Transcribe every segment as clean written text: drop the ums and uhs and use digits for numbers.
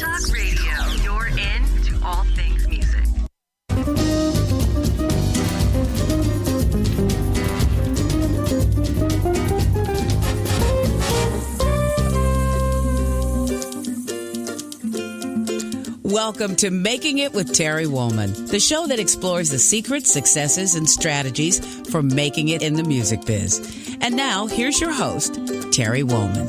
Talk Radio. You're in to all things music. Welcome to Making It with Terry Woolman, the show that explores the secrets, successes, and strategies for making it in the music biz. And now, here's your host, Terry Woolman.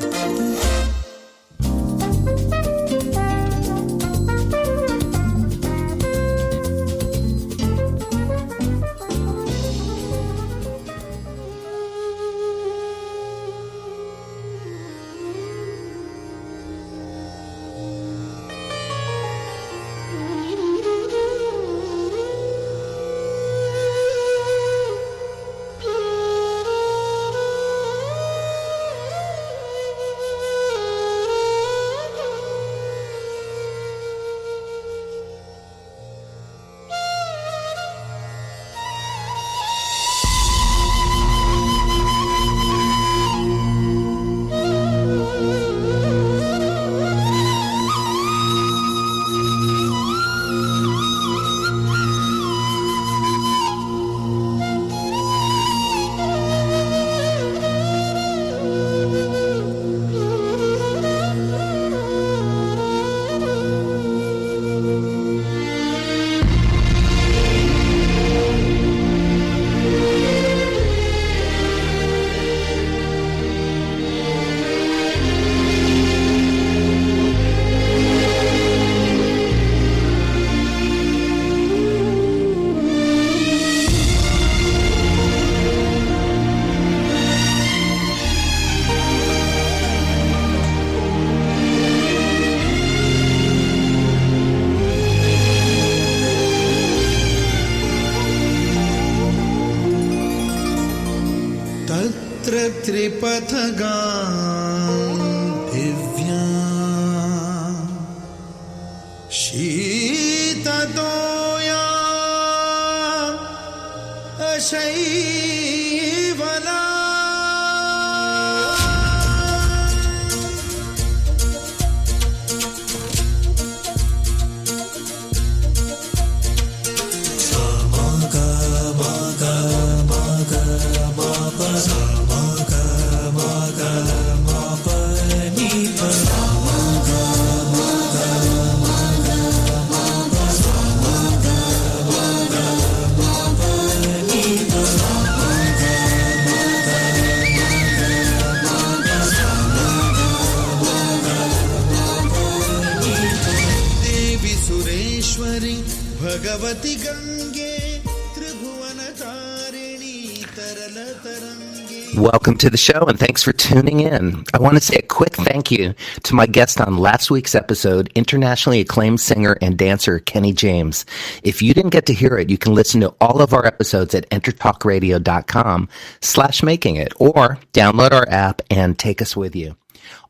Welcome to the show, and thanks for tuning in. I want to say a quick thank you to my guest on last week's episode, internationally acclaimed singer and dancer Kenny James. If you didn't get to hear it, you can listen to all of our episodes at entertalkradio.com/makingit, or download our app and take us with you.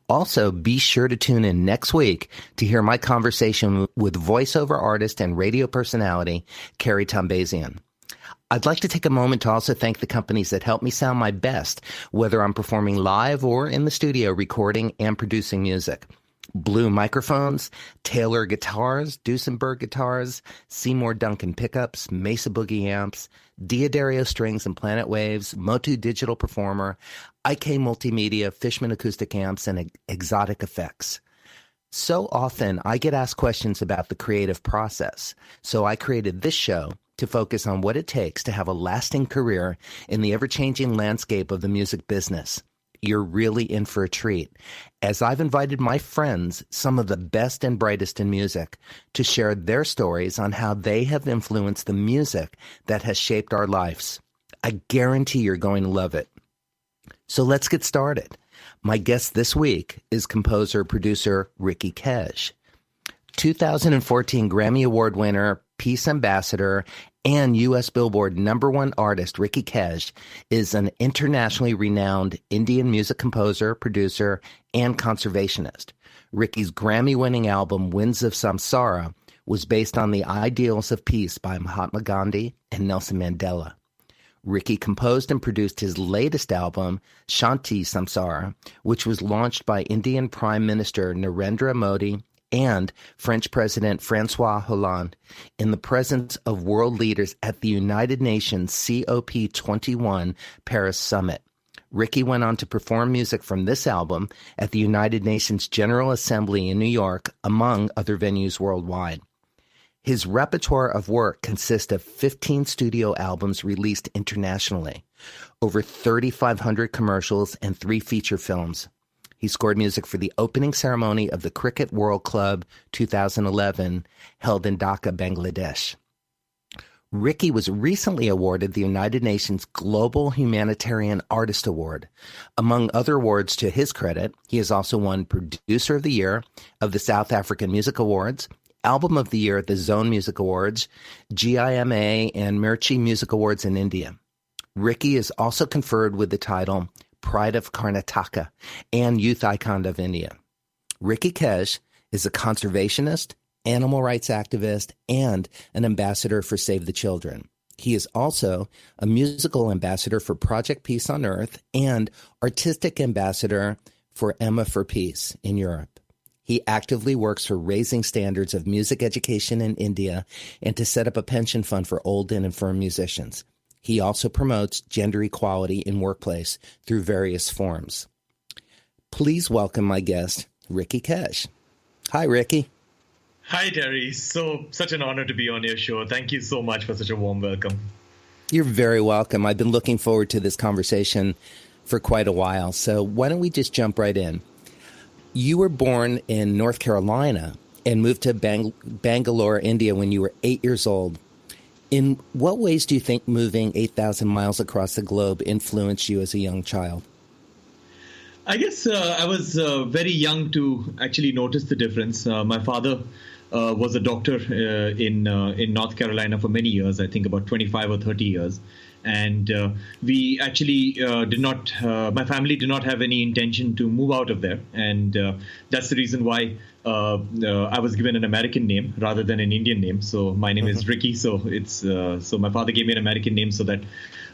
Also, be sure to tune in next week to hear my conversation with voiceover artist and radio personality, Carrie Tombazian. I'd like to take a moment to also thank the companies that help me sound my best, whether I'm performing live or in the studio recording and producing music. Blue Microphones, Taylor Guitars, Duesenberg Guitars, Seymour Duncan Pickups, Mesa Boogie Amps, Diodario Strings and Planet Waves, Motu Digital Performer, IK Multimedia, Fishman Acoustic Amps, and Exotic Effects. So often I get asked questions about the creative process, so I created this show to focus on what it takes to have a lasting career in the ever-changing landscape of the music business. You're really in for a treat, as I've invited my friends, some of the best and brightest in music, to share their stories on how they have influenced the music that has shaped our lives. I guarantee you're going to love it. So let's get started. My guest this week is composer-producer Ricky Kej. 2014 Grammy Award winner, Peace Ambassador, and US Billboard #1 artist Ricky Kej is an internationally renowned Indian music composer, producer, and conservationist. Ricky's Grammy-winning album Winds of Samsara was based on the ideals of peace by Mahatma Gandhi and Nelson Mandela. Ricky composed and produced his latest album, SHANTI SAMSARA, which was launched by Indian Prime Minister Narendra Modi and French President Francois Hollande in the presence of world leaders at the United Nations COP21 Paris Summit. Ricky went on to perform music from this album at the United Nations General Assembly in New York, among other venues worldwide. His repertoire of work consists of 15 studio albums released internationally, over 3,500 commercials, and 3 feature films. He scored music for the opening ceremony of the Cricket World Club 2011, held in Dhaka, Bangladesh. Ricky was recently awarded the United Nations Global Humanitarian Artist Award. Among other awards to his credit, he has also won Producer of the Year of the South African Music Awards, Album of the Year at the Zone Music Awards, GIMA, and Mirchi Music Awards in India. Ricky is also conferred with the title Pride of Karnataka and Youth Icon of India. Ricky Kej is a conservationist, animal rights activist, and an ambassador for Save the Children. He is also a musical ambassador for Project Peace on Earth and artistic ambassador for Emma for Peace in Europe. He actively works for raising standards of music education in India and to set up a pension fund for old and infirm musicians. He also promotes gender equality in workplace through various forms. Please welcome my guest, Ricky Kej. Hi, Ricky. Hi, Terry. Such an honor to be on your show. Thank you so much for such a warm welcome. You're very welcome. I've been looking forward to this conversation for quite a while. So why don't we just jump right in? You were born in North Carolina and moved to Bangalore, India when you were 8 years old. In what ways do you think moving 8,000 miles across the globe influenced you as a young child? I guess I was very young to actually notice the difference. My father was a doctor in North Carolina for many years, I think about 25 or 30 years. And we actually my family did not have any intention to move out of there. And that's the reason why I was given an American name rather than an Indian name. So my name is Ricky. So so my father gave me an American name so that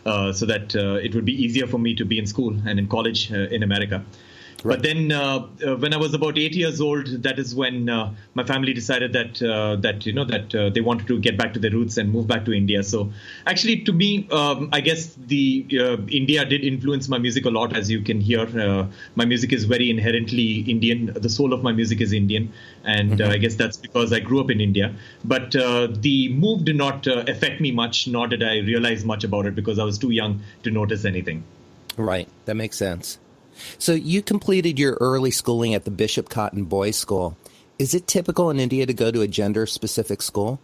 it would be easier for me to be in school and in college in America. Right. But then when I was about 8 years old, that is when my family decided that they wanted to get back to their roots and move back to India. So actually, to me, I guess India did influence my music a lot. As you can hear, my music is very inherently Indian. The soul of my music is Indian. And I guess that's because I grew up in India. But the move did not affect me much, nor did I realize much about it because I was too young to notice anything. Right. That makes sense. So you completed your early schooling at the Bishop Cotton Boys' School. Is it typical in India to go to a gender-specific school?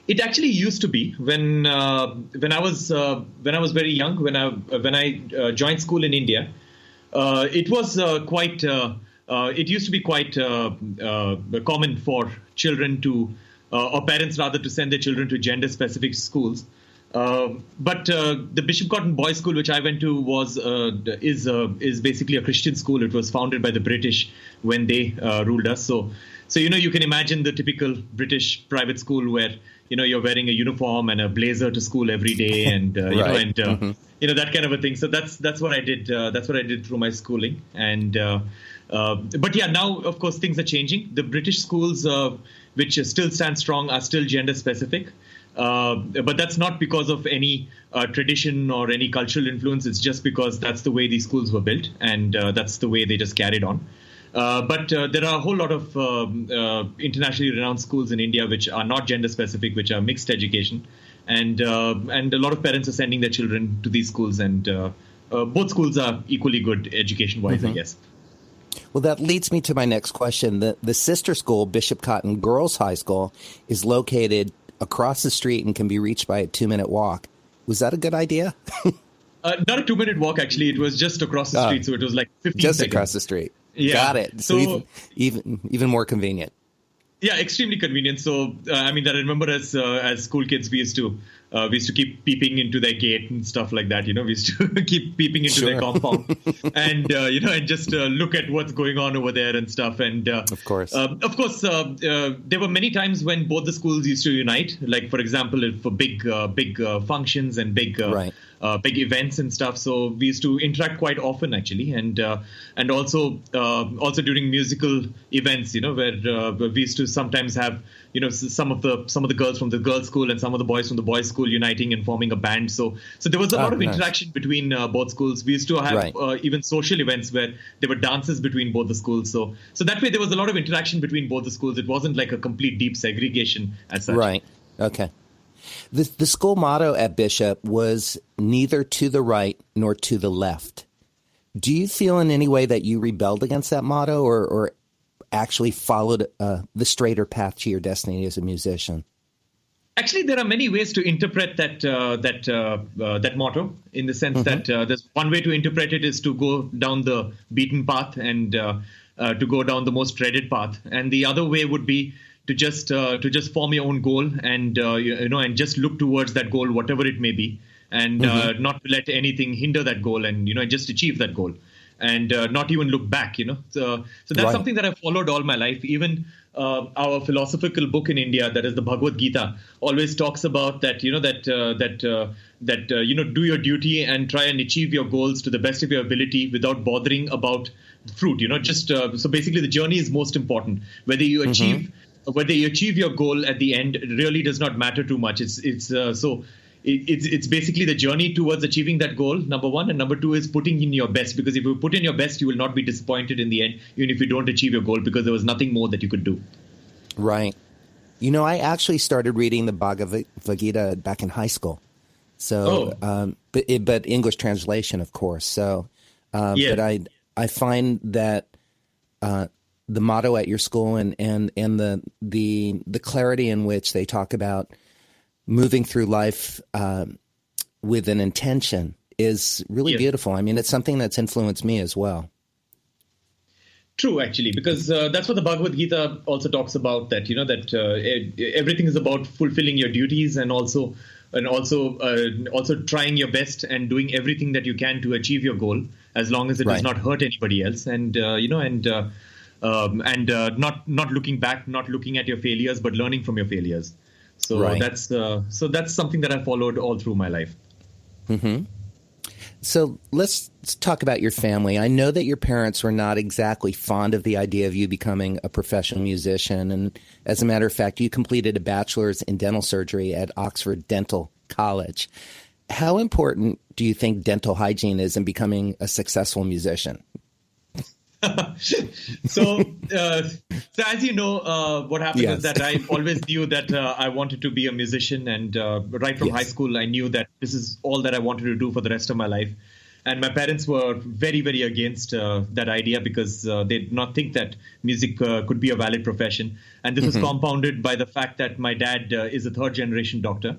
It actually used to be when I was very young. When I joined school in India, it was quite. It used to be quite common for children or parents rather to send their children to gender-specific schools. But the Bishop Cotton Boys' School, which I went to, is basically a Christian school. It was founded by the British when they ruled us. So you can imagine the typical British private school where you're wearing a uniform and a blazer to school every day, and that kind of a thing. So that's what I did. That's what I did through my schooling. And but yeah, now of course things are changing. The British schools, which still stand strong, are still gender specific. But that's not because of any tradition or any cultural influence. It's just because that's the way these schools were built, and that's the way they just carried on. But there are a whole lot of internationally renowned schools in India which are not gender specific, which are mixed education, and a lot of parents are sending their children to these schools, and both schools are equally good education-wise, I guess. Well, that leads me to my next question. The sister school, Bishop Cotton Girls High School, is located across the street and can be reached by a 2-minute walk. Was that a good idea? Not a 2-minute walk, actually. It was just across the street, so it was like 15 just seconds. Across the street. Yeah. Got it. So even more convenient. Yeah, extremely convenient. So, I remember as school kids, we used to we used to keep peeping into their gate and stuff like that. We used to keep peeping into their compound and, and just look at what's going on over there and stuff. And of course, there were many times when both the schools used to unite, like, for example, for big functions and big events and stuff. So we used to interact quite often, actually, and also during musical events, where we used to sometimes have, some of the girls from the girls' school and some of the boys from the boys' school uniting and forming a band. So there was a lot of interaction between both schools. We used to have even social events where there were dances between both the schools. So that way there was a lot of interaction between both the schools. It wasn't like a complete deep segregation as such. Right. Okay. The school motto at Bishop was neither to the right nor to the left. Do you feel in any way that you rebelled against that motto or actually followed the straighter path to your destiny as a musician? Actually, there are many ways to interpret that motto, in the sense that there's one way to interpret it is to go down the beaten path and to go down the most treaded path. And the other way would be to just form your own goal and and just look towards that goal, whatever it may be, and not to let anything hinder that goal, and just achieve that goal, and not even look back. So that's something that I followed all my life. Even our philosophical book in India, that is the Bhagavad Gita, always talks about that. Do your duty and try and achieve your goals to the best of your ability without bothering about the fruit. So basically the journey is most important. Whether you achieve your goal at the end really does not matter too much. It's basically the journey towards achieving that goal, number one, and number two is putting in your best, because if you put in your best, you will not be disappointed in the end, even if you don't achieve your goal, because there was nothing more that you could do. Right. I actually started reading the Bhagavad Gita back in high school. So, but English translation, of course. So, but I find that the motto at your school and the clarity in which they talk about moving through life with an intention is really beautiful. I mean, it's something that's influenced me as well. True, actually, because that's what the Bhagavad Gita also talks about, that everything is about fulfilling your duties and also trying your best and doing everything that you can to achieve your goal, as long as it does not hurt anybody else, and not looking back, not looking at your failures, but learning from your failures. So that's something that I followed all through my life. Mm-hmm. So let's talk about your family. I know that your parents were not exactly fond of the idea of you becoming a professional musician. And as a matter of fact, you completed a bachelor's in dental surgery at Oxford Dental College. How important do you think dental hygiene is in becoming a successful musician? So as you know, what happened is that I always knew that I wanted to be a musician, and right from high school, I knew that this is all that I wanted to do for the rest of my life. And my parents were very, very against that idea, because they did not think that music could be a valid profession. And this was compounded by the fact that my dad is a third-generation doctor.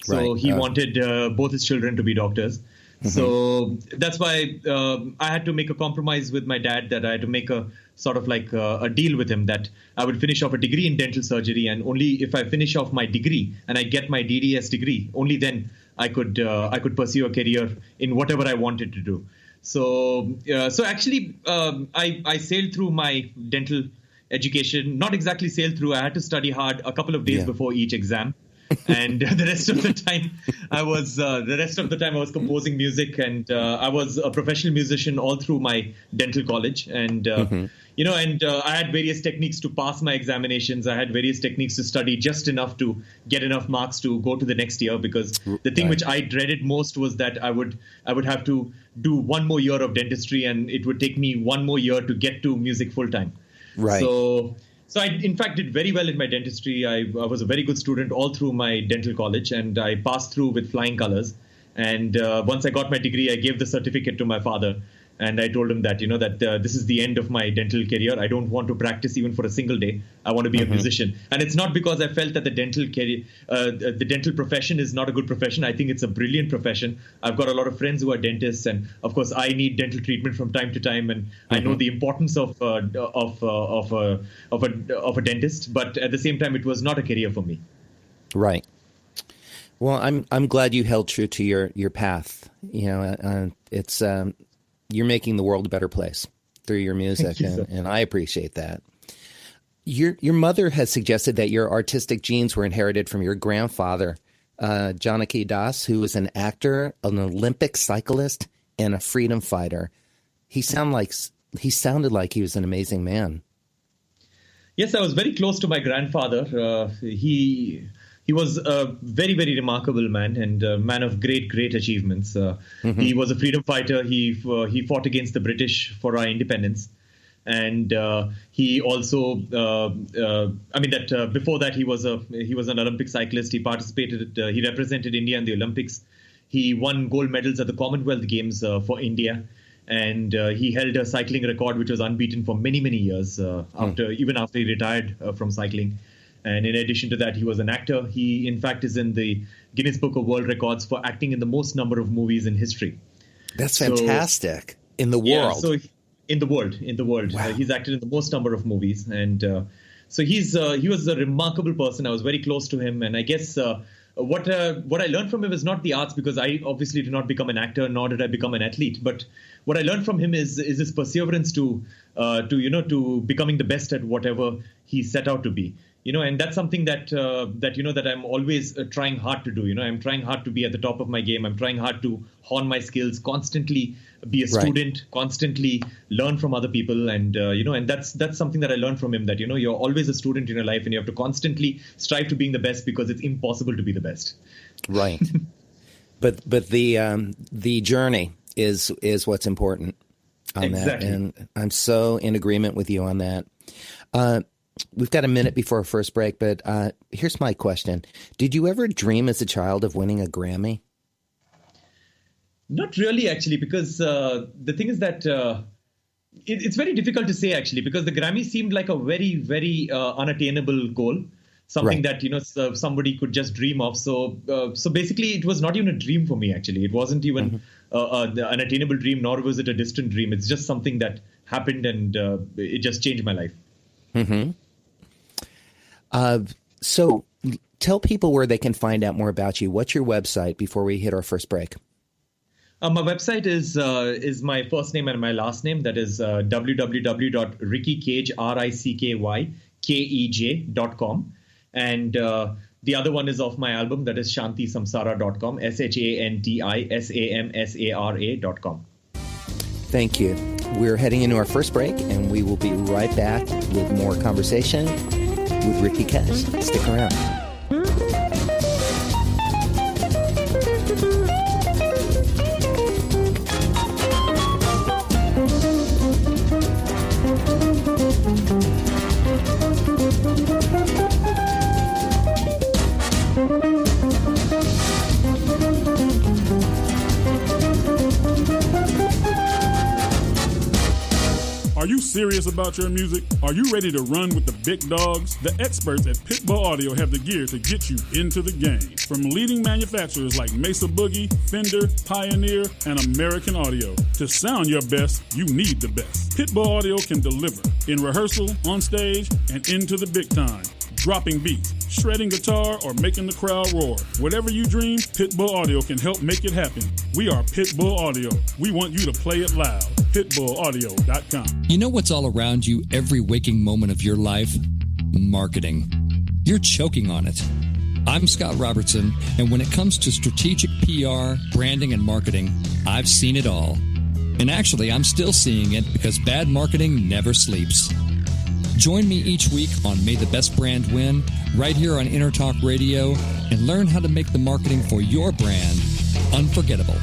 So he wanted both his children to be doctors. So that's why I had to make a compromise with my dad, that I had to make a sort of like a deal with him, that I would finish off a degree in dental surgery, and only if I finish off my degree and I get my DDS degree, only then I could pursue a career in whatever I wanted to do. So actually, I sailed through my dental education. Not exactly sailed through. I had to study hard a couple of days before each exam. And the rest of the time I was composing music, and I was a professional musician all through my dental college. And I had various techniques to pass my examinations. I had various techniques to study just enough to get enough marks to go to the next year, because the thing which I dreaded most was that I would have to do one more year of dentistry, and it would take me one more year to get to music full time. Right. So I, in fact, did very well in my dentistry. I was a very good student all through my dental college, and I passed through with flying colors. And once I got my degree, I gave the certificate to my father. And I told him that, this is the end of my dental career. I don't want to practice even for a single day. I want to be a musician. And it's not because I felt that the dental profession is not a good profession. I think it's a brilliant profession. I've got a lot of friends who are dentists, and of course I need dental treatment from time to time. And I know the importance of a dentist. But at the same time, it was not a career for me. Right. Well, I'm glad you held true to your path. It's you're making the world a better place through your music, and I appreciate that. Your mother has suggested that your artistic genes were inherited from your grandfather, Janaki Das, who was an actor, an Olympic cyclist, and a freedom fighter. He sounded like he was an amazing man. Yes, I was very close to my grandfather. He was a very, very remarkable man and a man of great, great achievements. He was a freedom fighter. He fought against the British for our independence. And he also, before that, he was an Olympic cyclist. He participated, he represented India in the Olympics. He won gold medals at the Commonwealth Games for India. And he held a cycling record, which was unbeaten for many, many years, even after he retired from cycling. And in addition to that, he was an actor. He, in fact, is in the Guinness Book of World Records for acting in the most number of movies in history. That's fantastic. In the world. Yeah, so in the world. Wow. He's acted in the most number of movies. And so he was a remarkable person. I was very close to him. And I guess what I learned from him is not the arts, because I obviously did not become an actor, nor did I become an athlete. But what I learned from him is his perseverance to becoming the best at whatever he set out to be. And that's something that I'm always trying hard to do. I'm trying hard to be at the top of my game. I'm trying hard to hone my skills, constantly be a student, constantly learn from other people. And, and that's something that I learned from him, that, you're always a student in your life and you have to constantly strive to being the best, because it's impossible to be the best. Right. But the journey is what's important on exactly. that. And I'm so in agreement with you on that. We've got a minute before our first break, but here's my question. Did you ever dream as a child of winning a Grammy? Not really, actually, because the thing is that it's very difficult to say, actually, because the Grammy seemed like a very, very unattainable goal, something that, somebody could just dream of. So basically, it was not even a dream for me, actually. It wasn't even an attainable dream, nor was it a distant dream. It's just something that happened, and it just changed my life. Mm-hmm. So tell people where they can find out more about you. What's your website before we hit our first break? My website is my first name and my last name. That is www.rickykej.com. And the other one is of my album. That is shantisamsara.com, SHANTISAMSARA.com. Thank you. We're heading into our first break, and we will be right back with more conversation with Ricky Kej. Stick around. Are you serious about your music? Are you ready to run with the big dogs? The experts at Pitbull Audio have the gear to get you into the game. From leading manufacturers like Mesa Boogie, Fender, Pioneer, and American Audio. To sound your best, you need the best. Pitbull Audio can deliver in rehearsal, on stage, and into the big time. Dropping beats, shredding guitar, or making the crowd roar. Whatever you dream, Pitbull Audio can help make it happen. We are Pitbull Audio. We want you to play it loud. PitbullAudio.com. You know what's all around you every waking moment of your life? Marketing. You're choking on it. I'm Scott Robertson, and when it comes to strategic PR, branding, and marketing, I've seen it all. And actually, I'm still seeing it because bad marketing never sleeps. Join me each week on May the Best Brand Win, right here on Intertalk Radio, and learn how to make the marketing for your brand unforgettable.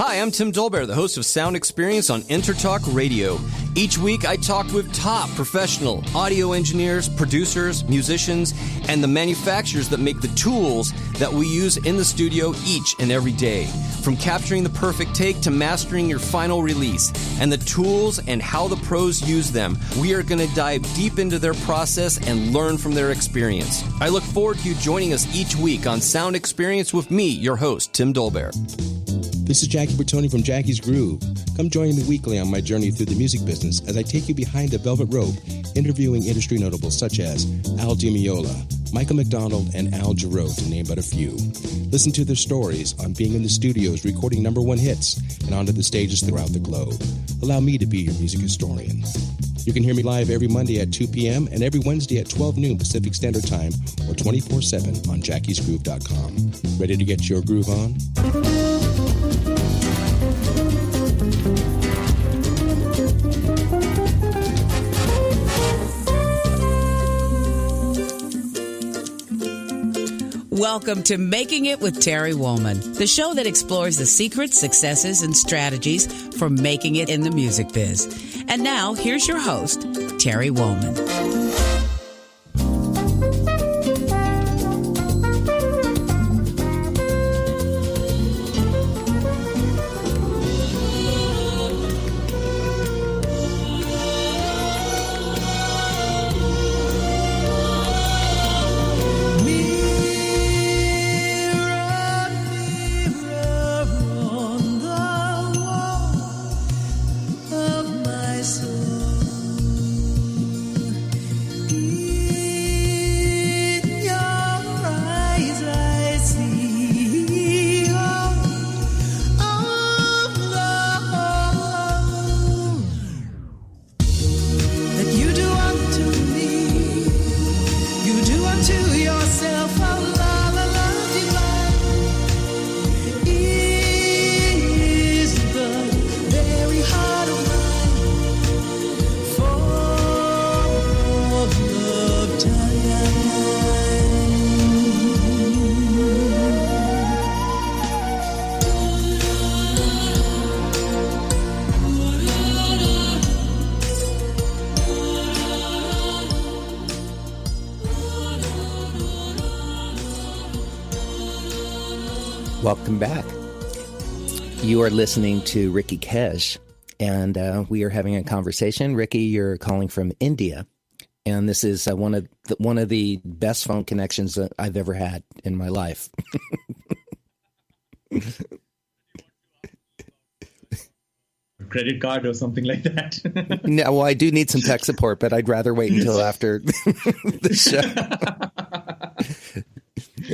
Hi, I'm Tim Dolbear, the host of Sound Experience on Intertalk Radio. Each week, I talk with top professional audio engineers, producers, musicians, and the manufacturers that make the tools that we use in the studio each and every day. From capturing the perfect take to mastering your final release, and the tools and how the pros use them, we are going to dive deep into their process and learn from their experience. I look forward to you joining us each week on Sound Experience with me, your host, Tim Dolbear. This is Jackie Bertoni from Jackie's Groove. Come join me weekly on my journey through the music business as I take you behind the velvet rope, interviewing industry notables such as Al Di Meola, Michael McDonald, and Al Jarreau, to name but a few. Listen to their stories on being in the studios recording #1 hits and onto the stages throughout the globe. Allow me to be your music historian. You can hear me live every Monday at 2 p.m. and every Wednesday at 12 noon Pacific Standard Time or 24/7 on jackiesgroove.com. Ready to get your groove on? Welcome to Making It with Terry Woolman, the show that explores the secrets, successes, and strategies for making it in the music biz. And now, here's your host, Terry Woolman. Welcome back. You are listening to Ricky Kej, and we are having a conversation. Ricky, you're calling from India, and this is one of the best phone connections that I've ever had in my life. Credit card or something like that. No, well, I do need some tech support, but I'd rather wait until after the show.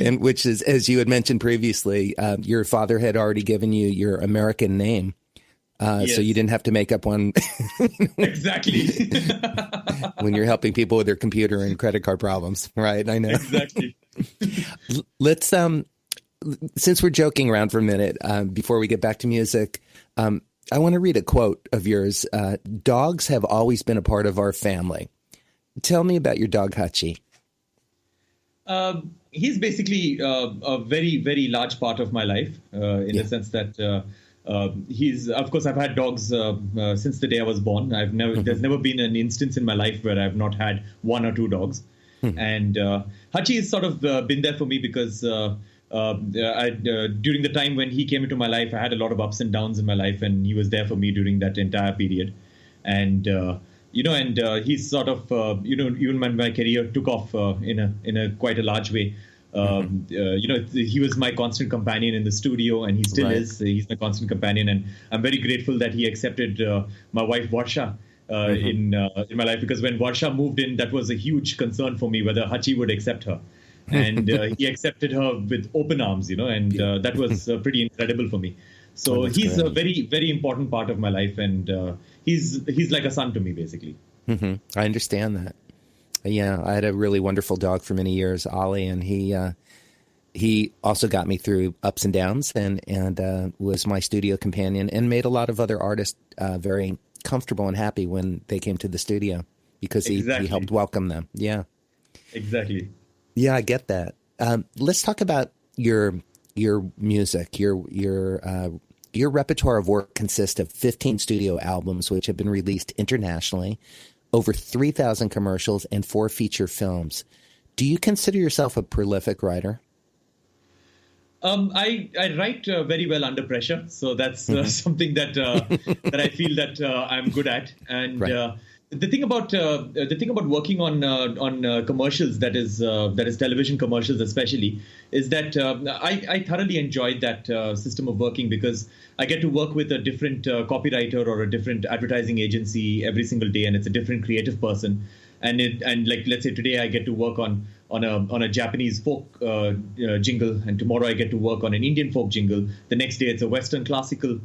And which is, as you had mentioned previously, your father had already given you your American name, yes. So you didn't have to make up one. Exactly. When you're helping people with their computer and credit card problems, right? I know. Exactly. Let's since we're joking around for a minute, before we get back to music, I want to read a quote of yours. Dogs have always been a part of our family. Tell me about your dog, Hachi. He's basically a very, very large part of my life in the sense that he's, of course, I've had dogs since the day I was born. There's never been an instance in my life where I've not had one or two dogs. And Hachi has sort of been there for me because during the time when he came into my life, I had a lot of ups and downs in my life, and he was there for me during that entire period. And he's sort of, even when my career took off in a quite a large way, he was my constant companion in the studio, and he still is. He's my constant companion, and I'm very grateful that he accepted my wife Varsha in my life, because when Varsha moved in, that was a huge concern for me whether Hachi would accept her, and he accepted her with open arms, and that was pretty incredible for me. So he's a very, very important part of my life, and he's like a son to me, basically. Mm-hmm. I understand that. Yeah, I had a really wonderful dog for many years, Ollie, and he also got me through ups and downs, and was my studio companion, and made a lot of other artists very comfortable and happy when they came to the studio, because he helped welcome them. Yeah, exactly. Yeah, I get that. Let's talk about your music. Your repertoire of work consists of 15 studio albums, which have been released internationally, over 3,000 commercials, and 4 feature films. Do you consider yourself a prolific writer? I write very well under pressure, so that's something that that I feel that I'm good at. And the thing about working on commercials, that is television commercials especially, is that I thoroughly enjoyed that system of working, because I get to work with a different copywriter or a different advertising agency every single day, and it's a different creative person. And like, let's say today I get to work on a Japanese folk jingle, and tomorrow I get to work on an Indian folk jingle. The next day it's a Western classical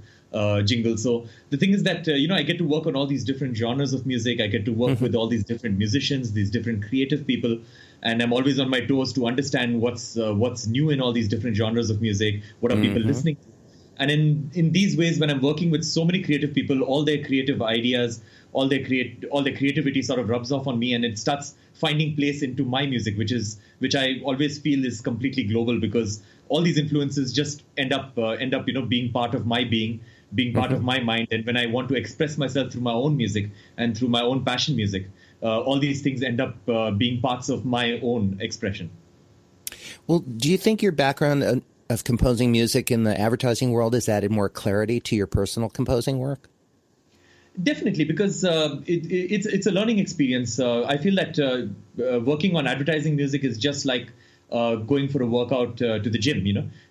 jingle. So the thing is that I get to work on all these different genres of music. I get to work with all these different musicians, these different creative people, and I'm always on my toes to understand what's new in all these different genres of music. What are people listening to? And in these ways, when I'm working with so many creative people, all their creative ideas, all their creativity sort of rubs off on me, and it starts finding place into my music, which I always feel is completely global, because all these influences just end up being part of my being part of my mind. And when I want to express myself through my own music and through my own passion music, all these things end up being parts of my own expression. Well, do you think your background of composing music in the advertising world has added more clarity to your personal composing work? Definitely, because it's a learning experience. I feel that working on advertising music is just like going for a workout to the gym.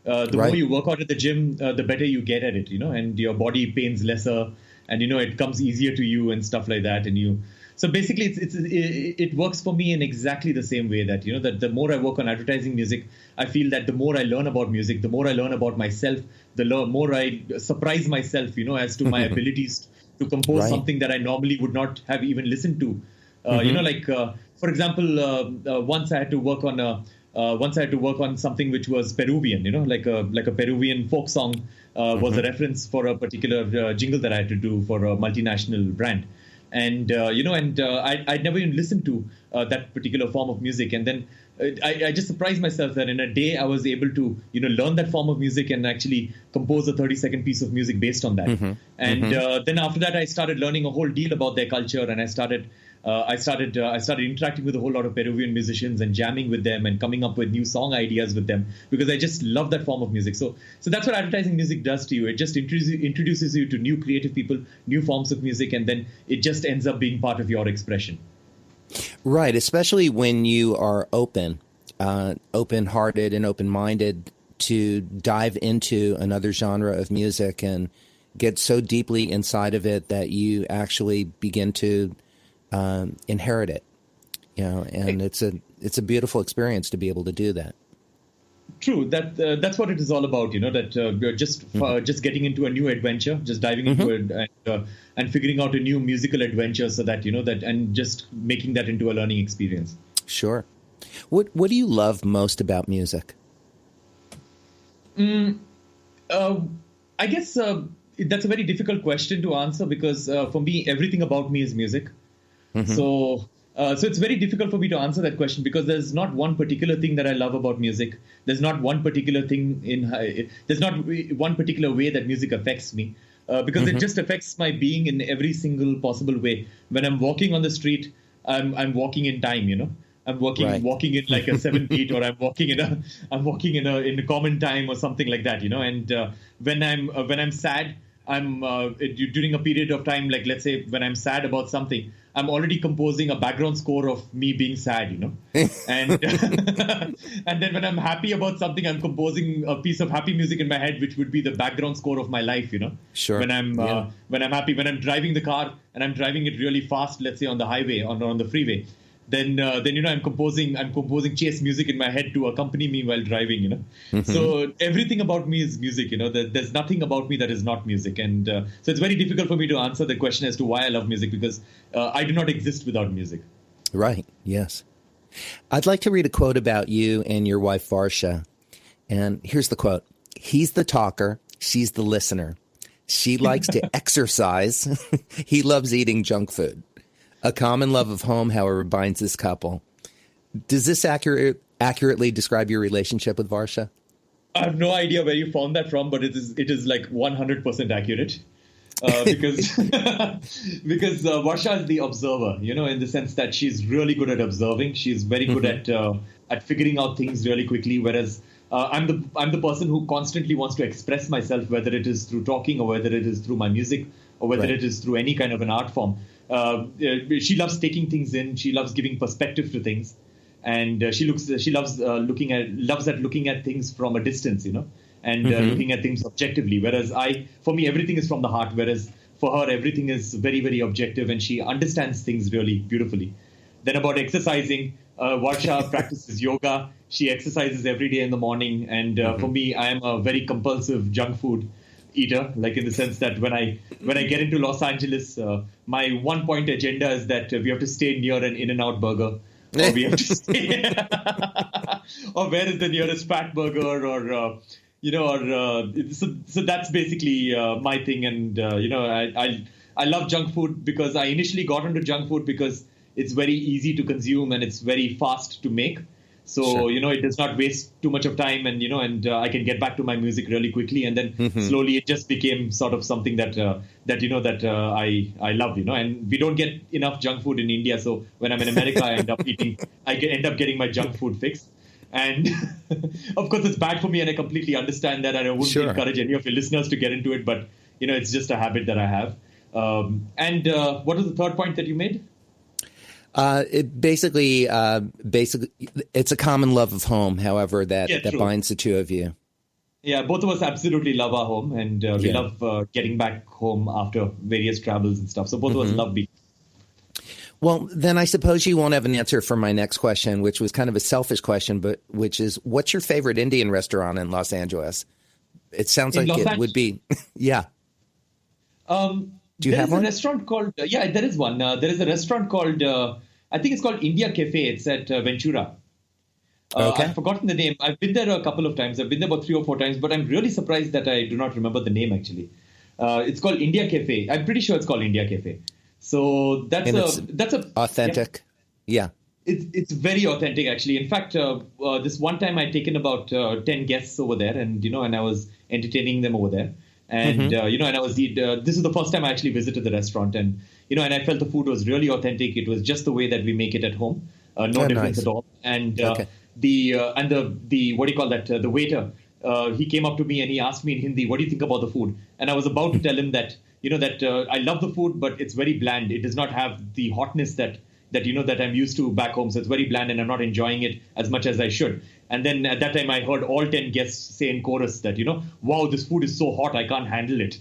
The more you work out at the gym, the better you get at it. And your body pains lesser, and it comes easier to you and stuff like that. So basically, it works for me in exactly the same way that that the more I work on advertising music, I feel that the more I learn about music, the more I learn about myself, the more I surprise myself, as to my abilities to compose something that I normally would not have even listened to. For example, once I had to work on something which was Peruvian, like a Peruvian folk song was a reference for a particular jingle that I had to do for a multinational brand. And I'd never even listened to that particular form of music, and then I just surprised myself that in a day I was able to learn that form of music and actually compose a 30-second piece of music based on that. Then after that I started learning a whole deal about their culture, and I started interacting with a whole lot of Peruvian musicians and jamming with them and coming up with new song ideas with them, because I just love that form of music. So that's what advertising music does to you. It just introduces you to new creative people, new forms of music, and then it just ends up being part of your expression. Right, especially when you are open-hearted and open-minded to dive into another genre of music and get so deeply inside of it that you actually begin to inherit it, and it's a beautiful experience to be able to do that. True. That's what it is all about. That just getting into a new adventure, just diving into it and figuring out a new musical adventure, so that that, and just making that into a learning experience. Sure. What do you love most about music? I guess that's a very difficult question to answer, because for me, everything about me is music. So it's very difficult for me to answer that question, because there's not one particular thing that I love about music. There's not one particular thing there's not one particular way that music affects me, because it just affects my being in every single possible way. When I'm walking on the street, I'm walking in time. I'm walking in like a 7-beat, or I'm walking in a common time or something like that. And when I'm sad, I'm during a period of time, like let's say when I'm sad about something, I'm already composing a background score of me being sad, and and then when I'm happy about something, I'm composing a piece of happy music in my head, which would be the background score of my life, Sure. When I'm happy, when I'm driving the car and I'm driving it really fast, let's say on the highway, on the freeway, then I'm composing chase music in my head to accompany me while driving, So everything about me is music, There's nothing about me that is not music, and so it's very difficult for me to answer the question as to why I love music, because I do not exist without music. Right. Yes. I'd like to read a quote about you and your wife Varsha, and here's the quote: "He's the talker, she's the listener. She likes to exercise. He loves eating junk food. A common love of home, however, binds this couple." Does this accurately describe your relationship with Varsha? I have no idea where you found that from, but it is like 100% accurate. Because Varsha is the observer, in the sense that she's really good at observing. She's very good at figuring out things really quickly, whereas I'm the person who constantly wants to express myself, whether it is through talking or whether it is through my music or whether it is through any kind of an art form. she loves taking things in. She loves giving perspective to things, and she loves looking at things from a distance, and looking at things objectively. Whereas for me, everything is from the heart. Whereas for her, everything is very, very objective, and she understands things really beautifully. Then about exercising, Varsha practices yoga. She exercises every day in the morning. And for me, I am a very compulsive junk food eater, like in the sense that when I get into Los Angeles, my 1 point agenda is that we have to stay near an In-N-Out burger. Or we have to stay, or where is the nearest fat burger, or so that's basically my thing. And I love junk food because I initially got into junk food because it's very easy to consume and it's very fast to make. So, it does not waste too much of time, and I can get back to my music really quickly. And then slowly it just became sort of something that I love, and we don't get enough junk food in India. So when I'm in America, I end up getting my junk food fix. And of course, it's bad for me, and I completely understand that. And I wouldn't encourage any of your listeners to get into it, but it's just a habit that I have. And what was the third point that you made? Basically, it's a common love of home. However, that binds the two of you. Yeah, both of us absolutely love our home, and we love getting back home after various travels and stuff. So both of us love being. Well, then I suppose you won't have an answer for my next question, which was kind of a selfish question, but which is, what's your favorite Indian restaurant in Los Angeles? It sounds like it would be, yeah. Do you have one? There is a restaurant called, there is one. There is a restaurant called, I think it's called India Cafe. It's at Ventura. Okay. I've forgotten the name. I've been there a couple of times. I've been there about 3 or 4 times, but I'm really surprised that I do not remember the name, actually. It's called India Cafe. I'm pretty sure it's called India Cafe. So that's authentic. Yeah. It's very authentic, actually. In fact, this one time I'd taken about 10 guests over there, and I was entertaining them over there. And, and I was, this is the first time I actually visited the restaurant, and, and I felt the food was really authentic. It was just the way that we make it at home. No difference at all. And the what do you call that? The waiter, he came up to me and he asked me in Hindi, what do you think about the food? And I was about to tell him that, I love the food, but it's very bland. It does not have the hotness that I'm used to back home. So it's very bland and I'm not enjoying it as much as I should. And then at that time, I heard all 10 guests say in chorus that, wow, this food is so hot, I can't handle it.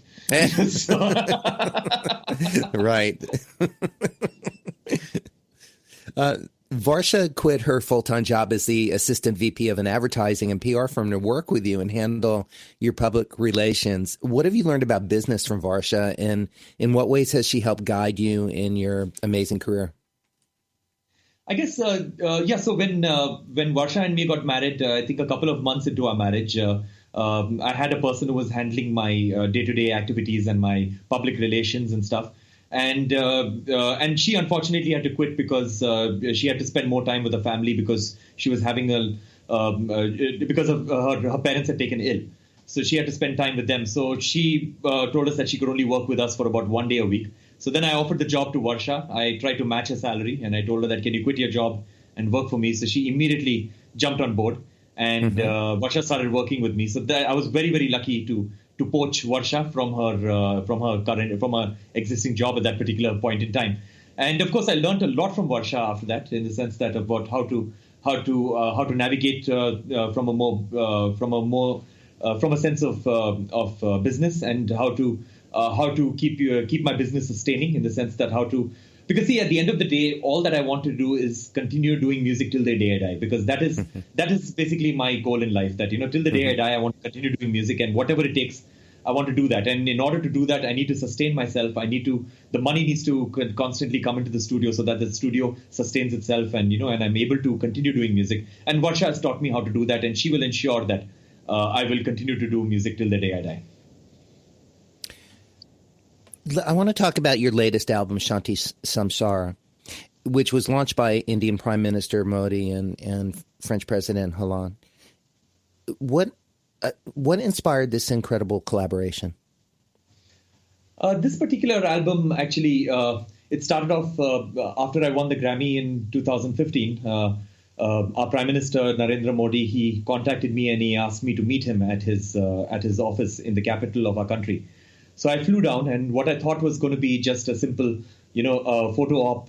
Right. Varsha quit her full-time job as the assistant VP of an advertising and PR firm to work with you and handle your public relations. What have you learned about business from Varsha, and in what ways has she helped guide you in your amazing career? I guess, So when Varsha and me got married, I think a couple of months into our marriage, I had a person who was handling my day-to-day activities and my public relations and stuff. And she unfortunately had to quit because she had to spend more time with the family because she was having because of her parents had taken ill. So she had to spend time with them. So she told us that she could only work with us for about 1 day a week. So then I offered the job to Varsha. I tried to match her salary, and I told her that, can you quit your job and work for me? So she immediately jumped on board, and Varsha started working with me. So I was very, very lucky to poach Varsha from her existing job at that particular point in time. And of course, I learned a lot from Varsha after that, in the sense that about how to navigate from a sense of business, and how to keep my business sustaining, in the sense that because see, at the end of the day, all that I want to do is continue doing music till the day I die, because that is basically my goal in life, that till the day I die, I want to continue doing music, and whatever it takes, I want to do that. And in order to do that, I need to sustain myself. The money needs to constantly come into the studio so that the studio sustains itself, and and I'm able to continue doing music. And Varsha has taught me how to do that, and she will ensure that I will continue to do music till the day I die. I want to talk about your latest album, Shanti Samsara, which was launched by Indian Prime Minister Modi and French President Hollande. What inspired this incredible collaboration? This particular album, actually, it started off after I won the Grammy in 2015. Our Prime Minister, Narendra Modi, he contacted me and he asked me to meet him at his office in the capital of our country. So I flew down, and what I thought was going to be just a simple, a photo op,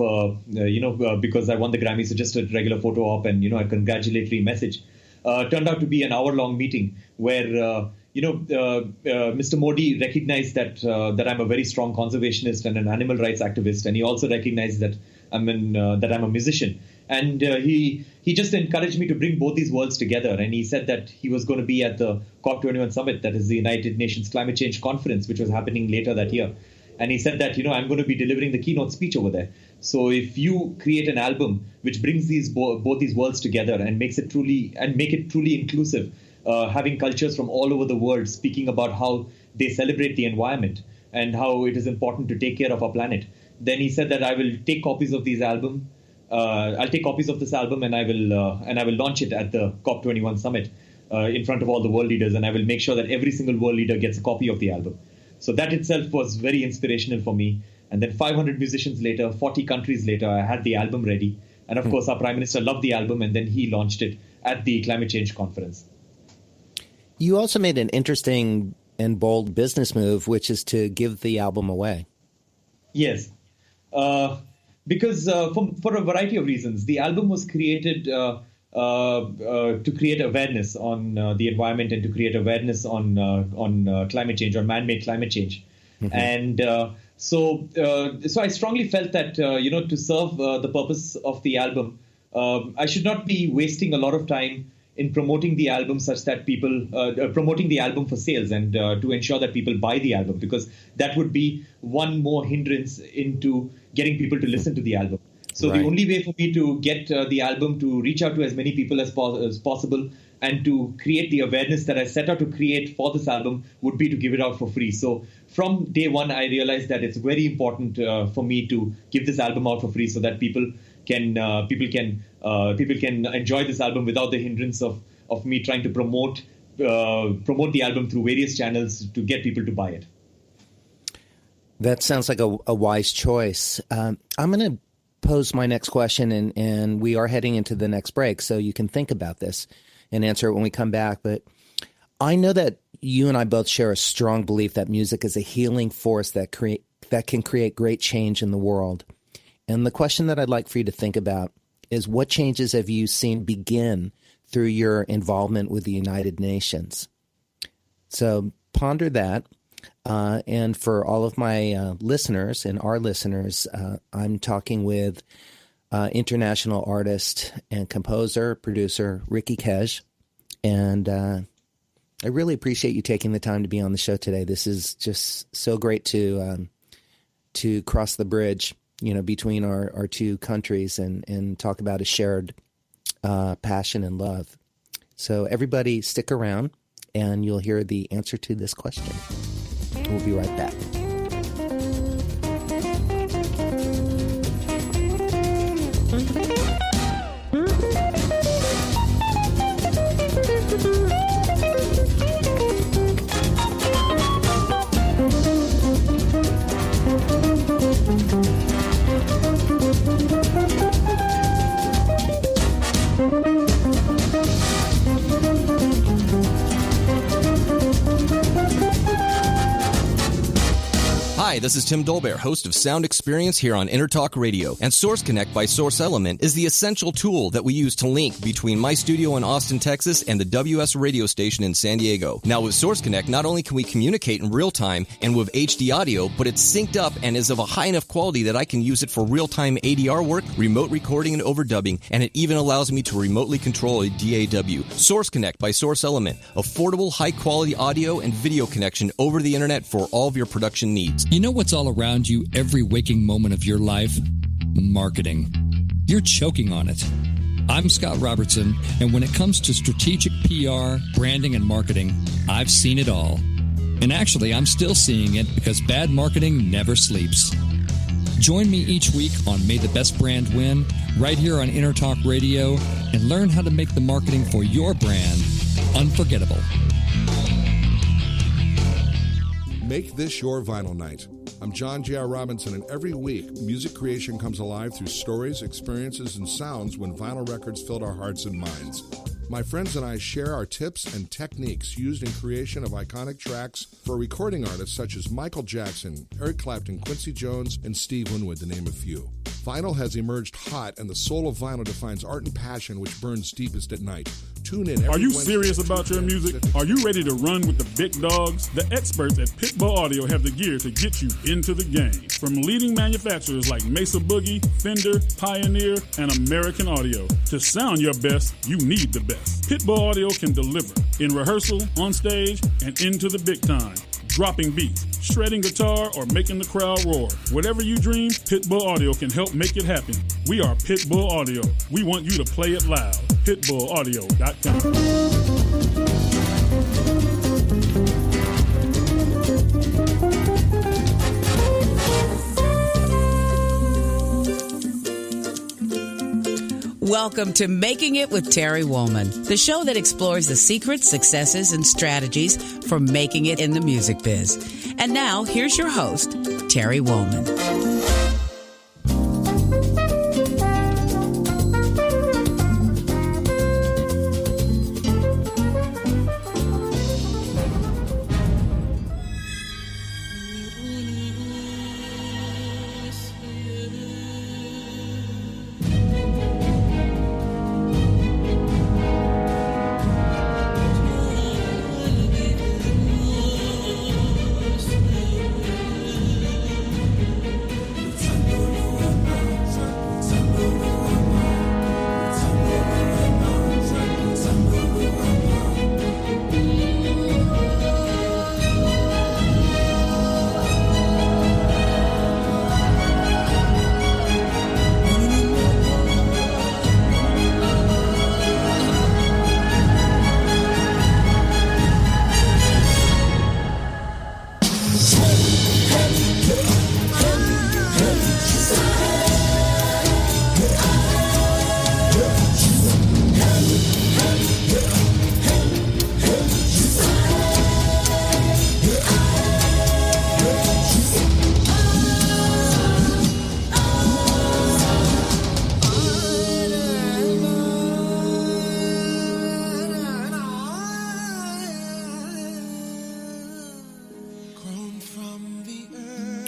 because I won the Grammy, so just a regular photo op and, a congratulatory message, turned out to be an hour-long meeting where, Mr. Modi recognized that I'm a very strong conservationist and an animal rights activist, and he also recognized that I'm a musician. And he just encouraged me to bring both these worlds together. And he said that he was going to be at the COP21 summit, that is the United Nations Climate Change Conference, which was happening later that year. And he said that, I'm going to be delivering the keynote speech over there. So if you create an album which brings both these worlds together and make it truly inclusive, having cultures from all over the world speaking about how they celebrate the environment and how it is important to take care of our planet, then he said that I will take copies of this album. I'll take copies of this album and I will launch it at the COP21 summit in front of all the world leaders, and I will make sure that every single world leader gets a copy of the album. So that itself was very inspirational for me. And then 500 musicians later, 40 countries later, I had the album ready. And of course, our Prime Minister loved the album, and then he launched it at the Climate Change Conference. You also made an interesting and bold business move, which is to give the album away. Yes. Because for a variety of reasons, the album was created to create awareness on the environment and to create awareness on climate change, or man-made climate change. Mm-hmm. And so I strongly felt that, to serve the purpose of the album, I should not be wasting a lot of time in promoting the album such that people promoting the album for sales and to ensure that people buy the album, because that would be one more hindrance into getting people to listen to the album. So The only way for me to get the album to reach out to as many people as possible and to create the awareness that I set out to create for this album would be to give it out for free. So from day one, I realized that it's very important for me to give this album out for free so that people can enjoy this album without the hindrance of me trying to promote the album through various channels to get people to buy it. That sounds like a wise choice. I'm going to pose my next question, and we are heading into the next break, so you can think about this and answer it when we come back. But I know that you and I both share a strong belief that music is a healing force that can create great change in the world. And the question that I'd like for you to think about is, what changes have you seen begin through your involvement with the United Nations? So ponder that. And for all of my listeners and our listeners, I'm talking with international artist and composer, producer Ricky Kej. And I really appreciate you taking the time to be on the show today. This is just so great to cross the bridge, between our two countries and talk about a shared passion and love. So everybody stick around and you'll hear the answer to this question. We'll be right back. Hi, this is Tim Dolbear, host of Sound Experience here on InterTalk Radio. And Source Connect by Source Element is the essential tool that we use to link between my studio in Austin, Texas and the WS radio station in San Diego. Now with Source Connect, not only can we communicate in real time and with HD audio, but it's synced up and is of a high enough quality that I can use it for real-time ADR work, remote recording and overdubbing, and it even allows me to remotely control a DAW. Source Connect by Source Element. Affordable, high-quality audio and video connection over the internet for all of your production needs. You know what's all around you every waking moment of your life? Marketing. You're choking on it. I'm Scott Robertson, and when it comes to strategic PR, branding, and marketing, I've seen it all. And actually, I'm still seeing it because bad marketing never sleeps. Join me each week on May the Best Brand Win, right here on InterTalk Radio, and learn how to make the marketing for your brand unforgettable. Make this your vinyl night. I'm John J.R. Robinson, and every week, music creation comes alive through stories, experiences, and sounds when vinyl records filled our hearts and minds. My friends and I share our tips and techniques used in creation of iconic tracks for recording artists such as Michael Jackson, Eric Clapton, Quincy Jones, and Steve Winwood, to name a few. Vinyl has emerged hot, and the soul of vinyl defines art and passion which burns deepest at night. Tune in. Are you serious about your music? Are you ready to run with the big dogs? The experts at Pitbull Audio have the gear to get you into the game. From leading manufacturers like Mesa Boogie, Fender, Pioneer, and American Audio. To sound your best, you need the best. Pitbull Audio can deliver in rehearsal, on stage, and into the big time. Dropping beats, shredding guitar, or making the crowd roar. Whatever you dream, Pitbull Audio can help make it happen. We are Pitbull Audio. We want you to play it loud. PitbullAudio.com. Welcome to Making It with Terry Woolman, the show that explores the secrets, successes, and strategies for making it in the music biz. And now, here's your host, Terry Woolman.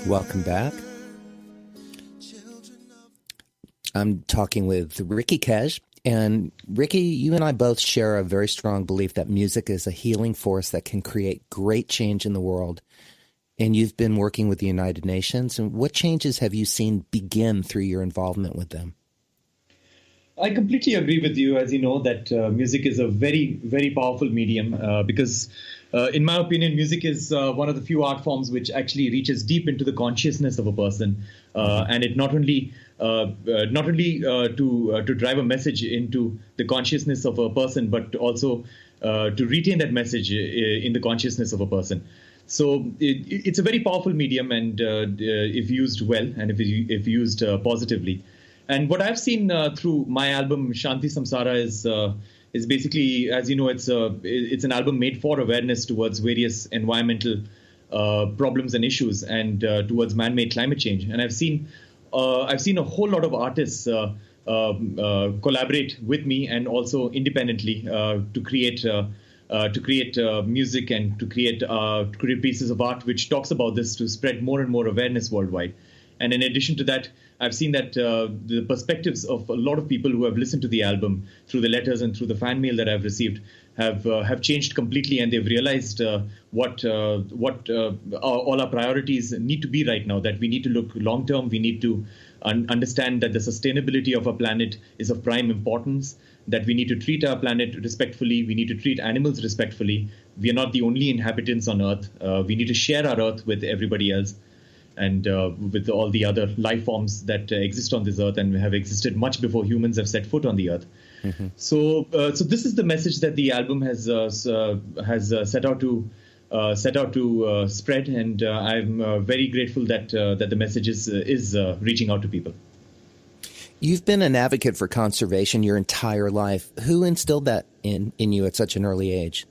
Welcome back. I'm talking with Ricky Kej. And Ricky, you and I both share a very strong belief that music is a healing force that can create great change in the world. And you've been working with the United Nations. And what changes have you seen begin through your involvement with them? I completely agree with you, as you know, that music is a very, very powerful medium because, in my opinion, music is one of the few art forms which actually reaches deep into the consciousness of a person, and it not only to drive a message into the consciousness of a person, but also to retain that message in the consciousness of a person. So it's a very powerful medium, and if used well and if used positively. And what I've seen through my album Shanti Samsara is basically, as you know, it's an album made for awareness towards various environmental problems and issues, and towards man-made climate change. And I've seen a whole lot of artists collaborate with me and also independently to create music and to create pieces of art which talks about this, to spread more and more awareness worldwide. And in addition to that, I've seen that the perspectives of a lot of people who have listened to the album through the letters and through the fan mail that I've received have changed completely, and they've realized what all our priorities need to be right now. That we need to look long term. We need to understand that the sustainability of our planet is of prime importance. That we need to treat our planet respectfully. We need to treat animals respectfully. We are not the only inhabitants on Earth. We need to share our Earth with everybody else, and with all the other life forms that exist on this earth and have existed much before humans have set foot on the earth. Mm-hmm. So this is the message that the album has set out to spread, and I'm very grateful that the message is reaching out to people. You've been an advocate for conservation your entire life. Who instilled that in you at such an early age?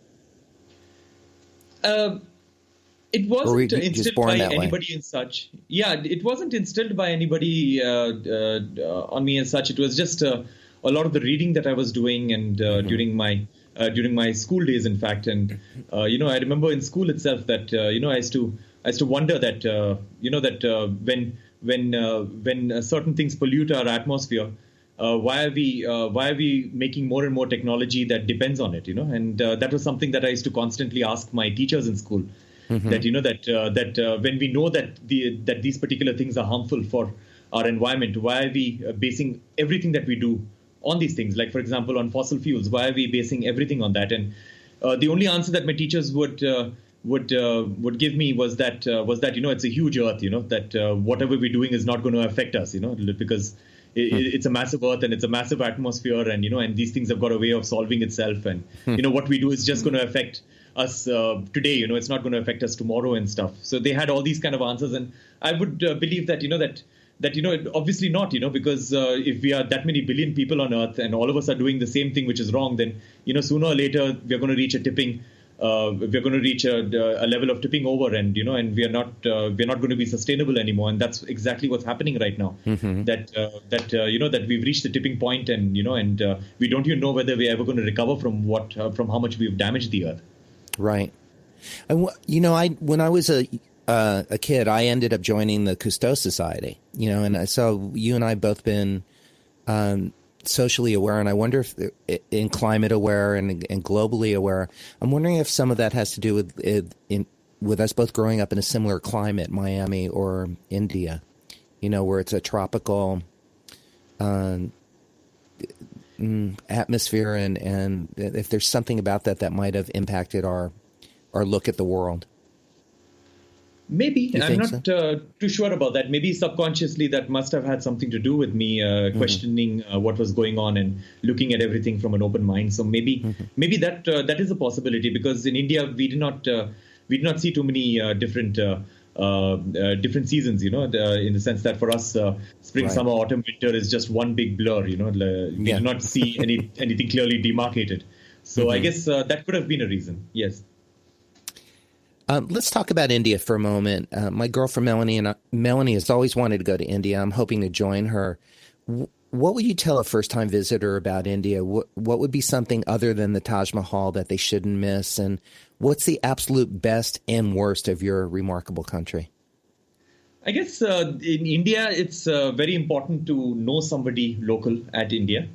It wasn't just instilled born by that way? anybody in such. Yeah, it wasn't instilled by anybody on me as such. It was just a lot of the reading that I was doing, and during my school days, in fact. And I remember in school itself that I used to wonder that when certain things pollute our atmosphere, why are we making more and more technology that depends on it? And that was something that I used to constantly ask my teachers in school. That when we know that these particular things are harmful for our environment, why are we basing everything that we do on these things? Like, for example, on fossil fuels, why are we basing everything on that? And the only answer that my teachers would give me was that it's a huge earth, that whatever we're doing is not going to affect us, because it's a massive earth and it's a massive atmosphere, and and these things have got a way of solving itself, and what we do is just going to affect us today. It's not going to affect us tomorrow and stuff. So they had all these kind of answers, and I would believe that obviously not, because if we are that many billion people on Earth and all of us are doing the same thing which is wrong, then sooner or later we're going to reach a tipping. We're going to reach a level of tipping over, and we're not going to be sustainable anymore. And that's exactly what's happening right now. That we've reached the tipping point, and we don't even know whether we're ever going to recover from how much we've damaged the earth. Right. And when I was a kid, I ended up joining the Cousteau Society. And so you and I both been socially aware, and I wonder if in climate aware and globally aware. I'm wondering if some of that has to do with us both growing up in a similar climate, Miami or India, where it's a tropical atmosphere, and if there's something about that might have impacted our look at the world. Maybe. I'm not too sure about that. Maybe subconsciously that must have had something to do with me questioning what was going on and looking at everything from an open mind. So maybe that is a possibility, because in India we did not see too many different seasons, in the sense that for us spring, summer, autumn, winter is just one big blur. We did not see anything clearly demarcated. So I guess that could have been a reason. Yes. Let's talk about India for a moment. My girlfriend Melanie has always wanted to go to India. I'm hoping to join her. What would you tell a first-time visitor about India? What would be something other than the Taj Mahal that they shouldn't miss? And what's the absolute best and worst of your remarkable country? I guess in India, it's very important to know somebody local at India.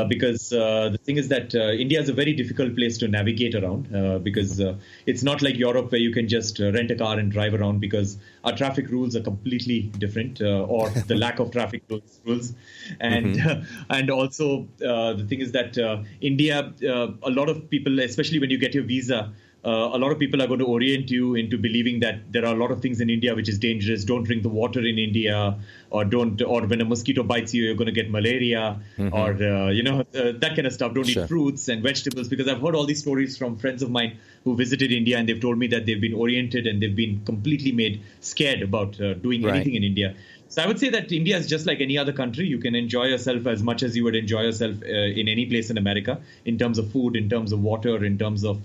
Because the thing is that India is a very difficult place to navigate around because it's not like Europe where you can just rent a car and drive around, because our traffic rules are completely different, or the lack of traffic rules. And also the thing is that India, a lot of people, especially when you get your visa, a lot of people are going to orient you into believing that there are a lot of things in India which is dangerous. Don't drink the water in India, or when a mosquito bites you, you're going to get malaria, or that kind of stuff. Don't eat fruits and vegetables, because I've heard all these stories from friends of mine who visited India, and they've told me that they've been oriented and they've been completely made scared about doing anything in India. So I would say that India is just like any other country. You can enjoy yourself as much as you would enjoy yourself in any place in America, in terms of food, in terms of water, in terms of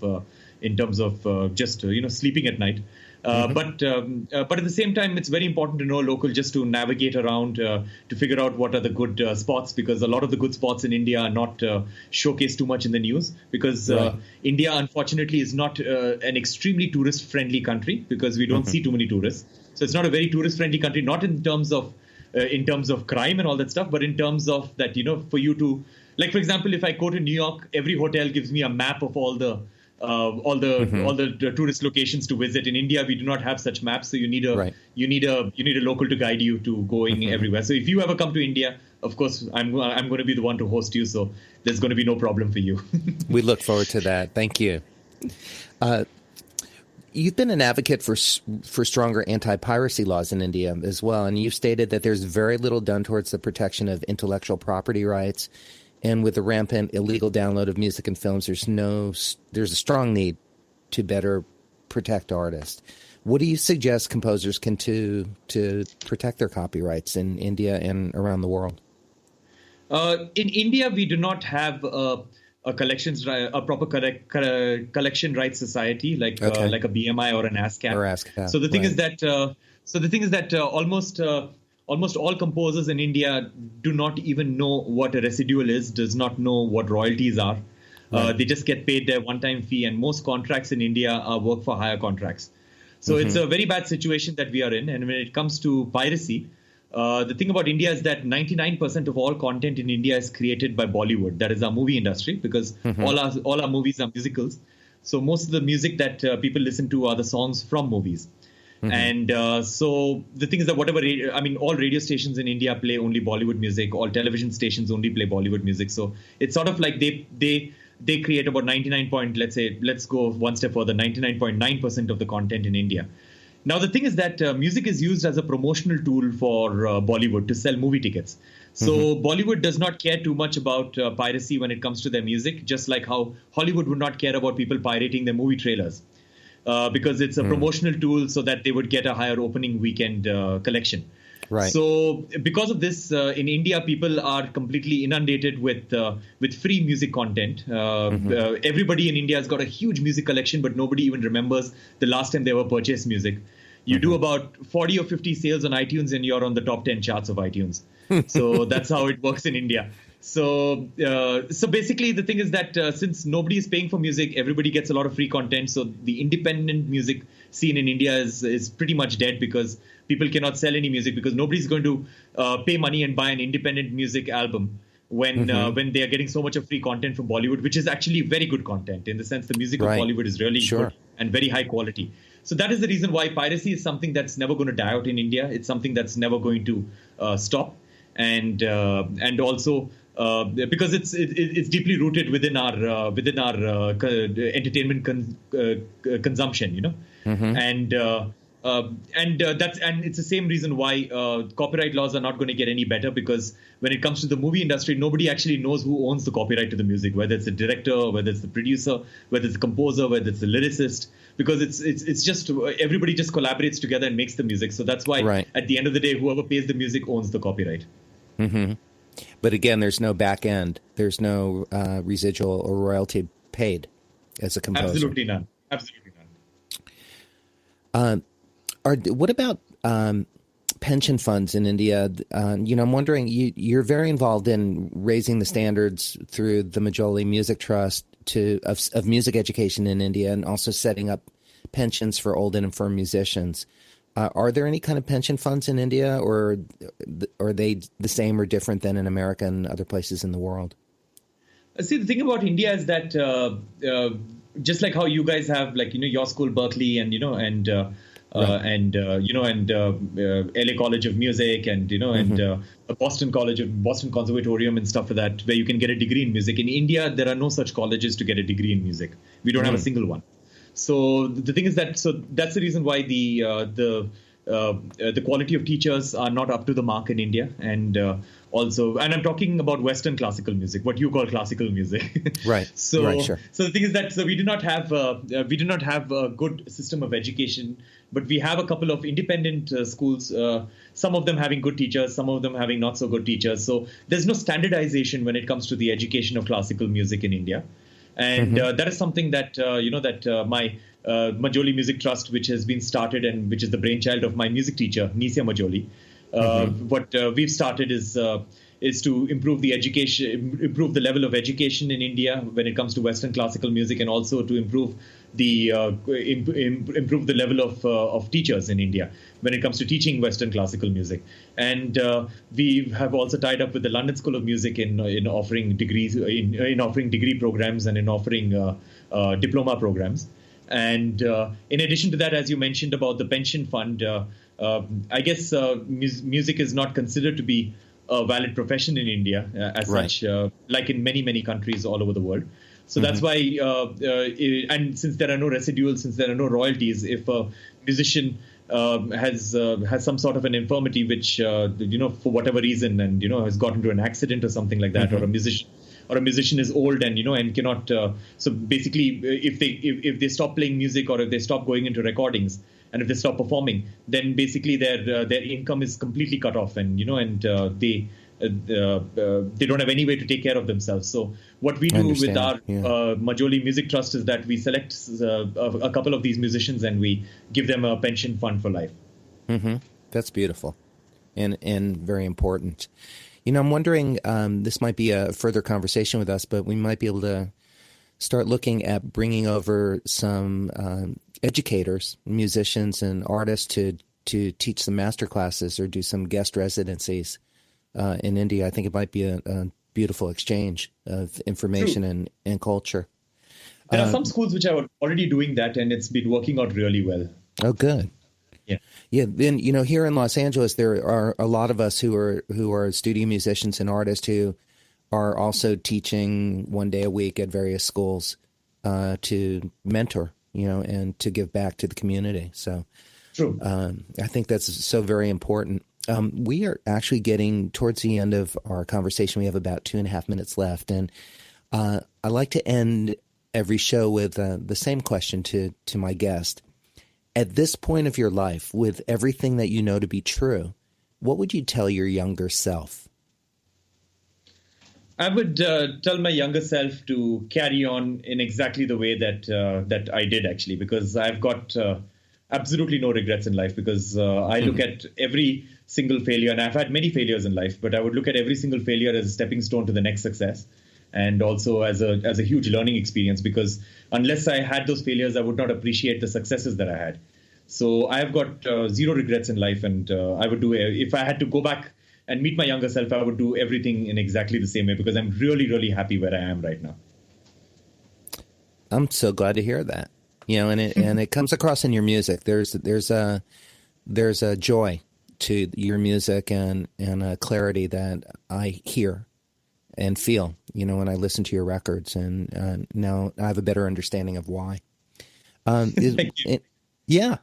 just sleeping at night. But at the same time, it's very important to know local, just to navigate around, to figure out what are the good spots, because a lot of the good spots in India are not showcased too much in the news, because India, unfortunately, is not an extremely tourist-friendly country, because we don't see too many tourists. So it's not a very tourist-friendly country, not in terms of crime and all that stuff, but in terms of that, for you to, like, for example, if I go to New York, every hotel gives me a map of all the tourist locations to visit. In India, we do not have such maps, so you need a local to guide you to going everywhere. So if you ever come to India, of course, I'm going to be the one to host you, so there's going to be no problem for you. We look forward to that. Thank you. You've been an advocate for stronger anti-piracy laws in India as well, and you've stated that there's very little done towards the protection of intellectual property rights. And with the rampant illegal download of music and films, there's a strong need to better protect artists. What do you suggest composers can do to protect their copyrights in India and around the world? In India, we do not have a collection rights society like a BMI or an ASCAP. So the thing is that almost all composers in India do not even know what a residual is, does not know what royalties are. They just get paid their one-time fee, and most contracts in India are work for hire contracts. So it's a very bad situation that we are in. And when it comes to piracy, the thing about India is that 99% of all content in India is created by Bollywood. That is our movie industry, because all our movies are musicals. So most of the music that people listen to are the songs from movies. And so the thing is that all radio stations in India play only Bollywood music. All television stations only play Bollywood music. So it's sort of like they create about let's go one step further, 99.9% of the content in India. Now, the thing is that music is used as a promotional tool for Bollywood to sell movie tickets. So Bollywood does not care too much about piracy when it comes to their music, just like how Hollywood would not care about people pirating their movie trailers. Because it's a promotional tool so that they would get a higher opening weekend collection. Right. So because of this, in India, people are completely inundated with free music content. Everybody in India has got a huge music collection, but nobody even remembers the last time they ever purchased music. You do about 40 or 50 sales on iTunes and you're on the top 10 charts of iTunes. So that's how it works in India. So basically, the thing is that since nobody is paying for music, everybody gets a lot of free content. So the independent music scene in India is pretty much dead, because people cannot sell any music, because nobody's going to pay money and buy an independent music album when they are getting so much of free content from Bollywood, which is actually very good content in the sense the music of Bollywood is really good and very high quality. So that is the reason why piracy is something that's never going to die out in India. It's something that's never going to stop, and also. Because it's deeply rooted within our entertainment consumption, and it's the same reason why copyright laws are not going to get any better, because when it comes to the movie industry, nobody actually knows who owns the copyright to the music, whether it's the director, whether it's the producer, whether it's the composer, whether it's the lyricist, because it's just everybody just collaborates together and makes the music. So that's why at the end of the day, whoever pays the music owns the copyright. But again, there's no back end. There's no residual or royalty paid as a composer. Absolutely none. What about pension funds in India? I'm wondering, you're very involved in raising the standards through the Majoli Music Trust of music education in India, and also setting up pensions for old and infirm musicians. Are there any kind of pension funds in India, or are they the same or different than in America and other places in the world? See, the thing about India is that just like how you guys have, your school, Berkeley, and LA College of Music, and and Boston Conservatorium and stuff like that, where you can get a degree in music. In India, there are no such colleges to get a degree in music. We don't have a single one. So the thing is that's the reason why the quality of teachers are not up to the mark in India, and I'm talking about Western classical music, what you call classical music. Right. So the thing is that we do not have a good system of education, but we have a couple of independent schools. Some of them having good teachers, some of them having not so good teachers. So there's no standardization when it comes to the education of classical music in India. And that is something that, my Majoli Music Trust, which has been started and which is the brainchild of my music teacher, Nisya Majoli. What we've started is to improve the level of education in India when it comes to Western classical music, and also to improve the level of teachers in India when it comes to teaching Western classical music. And we have also tied up with the London School of Music in offering degrees, in offering degree programs, and in offering diploma programs. And in addition to that, as you mentioned about the pension fund, I guess music is not considered to be a valid profession in India as such, like in many countries all over the world. So that's why, and since there are no residuals, since there are no royalties, if a musician has some sort of an infirmity, which for whatever reason, and has got into an accident or something like that, or a musician is old and and cannot. So basically, if they stop playing music, or if they stop going into recordings, and if they stop performing, then basically their income is completely cut off, and they they don't have any way to take care of themselves. So what we do with our Majoli Music Trust is that we select a couple of these musicians and we give them a pension fund for life. Mm-hmm. That's beautiful and very important. I'm wondering, this might be a further conversation with us, but we might be able to start looking at bringing over some educators, musicians, and artists to teach some master classes or do some guest residencies in India. I think it might be a beautiful exchange of information and culture. There are some schools which are already doing that, and it's been working out really well. Oh, good. Yeah. Yeah. Then, here in Los Angeles, there are a lot of us who are studio musicians and artists who are also teaching one day a week at various schools to mentor, and to give back to the community. So true. I think that's so very important. We are actually getting towards the end of our conversation. We have about 2.5 minutes left. And I like to end every show with the same question to my guest. At this point of your life, with everything that you know to be true, what would you tell your younger self? I would tell my younger self to carry on in exactly the way that I did, actually, because I've got absolutely no regrets in life, because I look at every single failure, and I've had many failures in life, but I would look at every single failure as a stepping stone to the next success, and also as a huge learning experience, because unless I had those failures, I would not appreciate the successes that I had. So I've got zero regrets in life, and I would do, if I had to go back and meet my younger self, I would do everything in exactly the same way, because I'm really, really happy where I am right now. I'm so glad to hear that. And it comes across in your music. There's a joy to your music and a clarity that I hear and feel, when I listen to your records, and now I have a better understanding of why. Thank you. Yeah.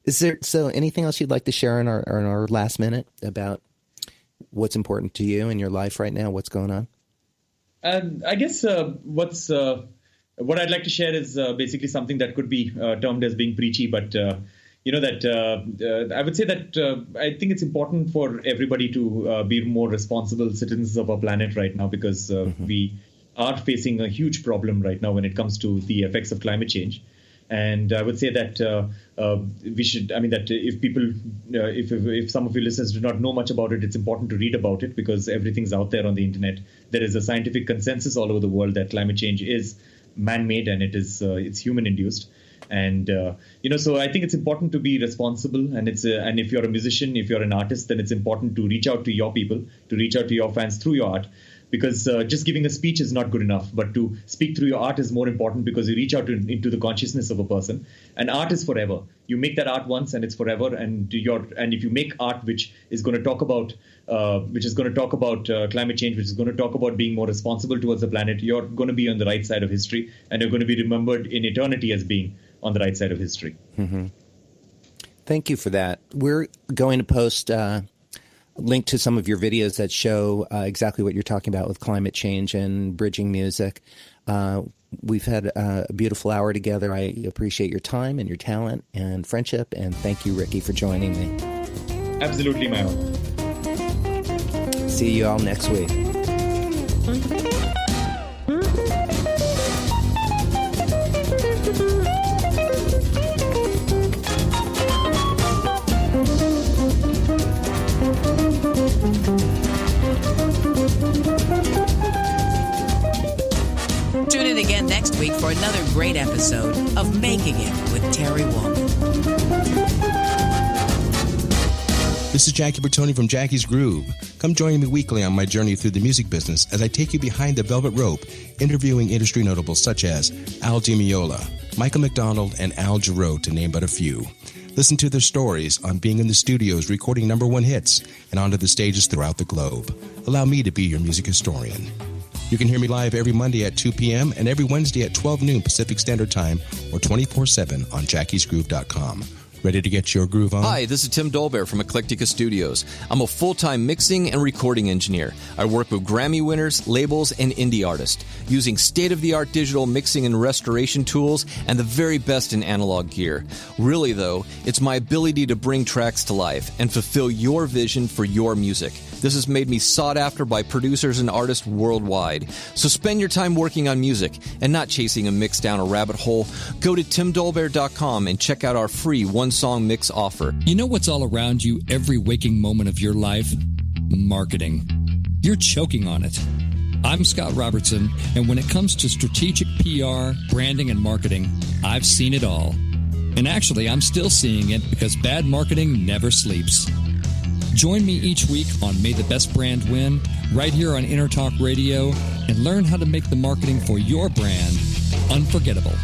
Is there anything else you'd like to share in our last minute about what's important to you in your life right now? What's going on? I guess what I'd like to share is basically something that could be termed as being preachy, but I would say that I think it's important for everybody to be more responsible citizens of our planet right now, because we are facing a huge problem right now when it comes to the effects of climate change. And I would say that we should, that if people, if some of your listeners do not know much about it, it's important to read about it, because everything's out there on the internet. There is a scientific consensus all over the world that climate change is man-made, and it's human-induced. And, so I think it's important to be responsible. And and if you're a musician, if you're an artist, then it's important to reach out to your people, to reach out to your fans through your art. Because just giving a speech is not good enough, but to speak through your art is more important, because you reach out into the consciousness of a person. And art is forever. You make that art once, and it's forever. And if you make art which is going to talk about climate change, which is going to talk about being more responsible towards the planet, you're going to be on the right side of history, and you're going to be remembered in eternity as being on the right side of history. Mm-hmm. Thank you for that. We're going to post link to some of your videos that show exactly what you're talking about with climate change and bridging music. We've had a beautiful hour together. I appreciate your time and your talent and friendship, and thank you, Ricky, for joining me. Absolutely, my own. See you all next week. Tune in again next week for another great episode of Making It with Terry Woolman. This is Jackie Bertoni from Jackie's Groove. Come join me weekly on my journey through the music business as I take you behind the velvet rope, interviewing industry notables such as Al Di Meola, Michael McDonald, and Al Jarreau, to name but a few. Listen to their stories on being in the studios recording #1 hits and onto the stages throughout the globe. Allow me to be your music historian. You can hear me live every Monday at 2 p.m. and every Wednesday at 12 noon Pacific Standard Time, or 24/7 on jackiesgroove.com. Ready to get your groove on? Hi, this is Tim Dolbear from Eclectica Studios. I'm a full-time mixing and recording engineer. I work with Grammy winners, labels, and indie artists, using state-of-the-art digital mixing and restoration tools and the very best in analog gear. Really, though, it's my ability to bring tracks to life and fulfill your vision for your music. This has made me sought after by producers and artists worldwide. So spend your time working on music and not chasing a mix down a rabbit hole. Go to timdolbear.com and check out our free one-song mix offer. You know what's all around you every waking moment of your life? Marketing. You're choking on it. I'm Scott Robertson, and when it comes to strategic PR, branding, and marketing, I've seen it all. And actually, I'm still seeing it because bad marketing never sleeps. Join me each week on May the Best Brand Win, right here on Intertalk Radio, and learn how to make the marketing for your brand unforgettable.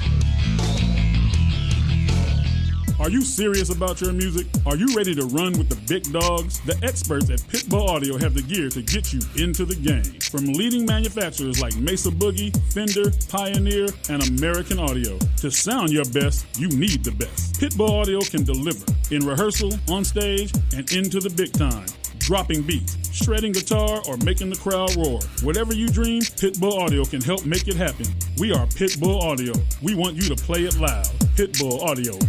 Are you serious about your music? Are you ready to run with the big dogs? The experts at Pitbull Audio have the gear to get you into the game. From leading manufacturers like Mesa Boogie, Fender, Pioneer, and American Audio. To sound your best, you need the best. Pitbull Audio can deliver in rehearsal, on stage, and into the big time. Dropping beats, shredding guitar, or making the crowd roar. Whatever you dream, Pitbull Audio can help make it happen. We are Pitbull Audio. We want you to play it loud. Pitbull Audio.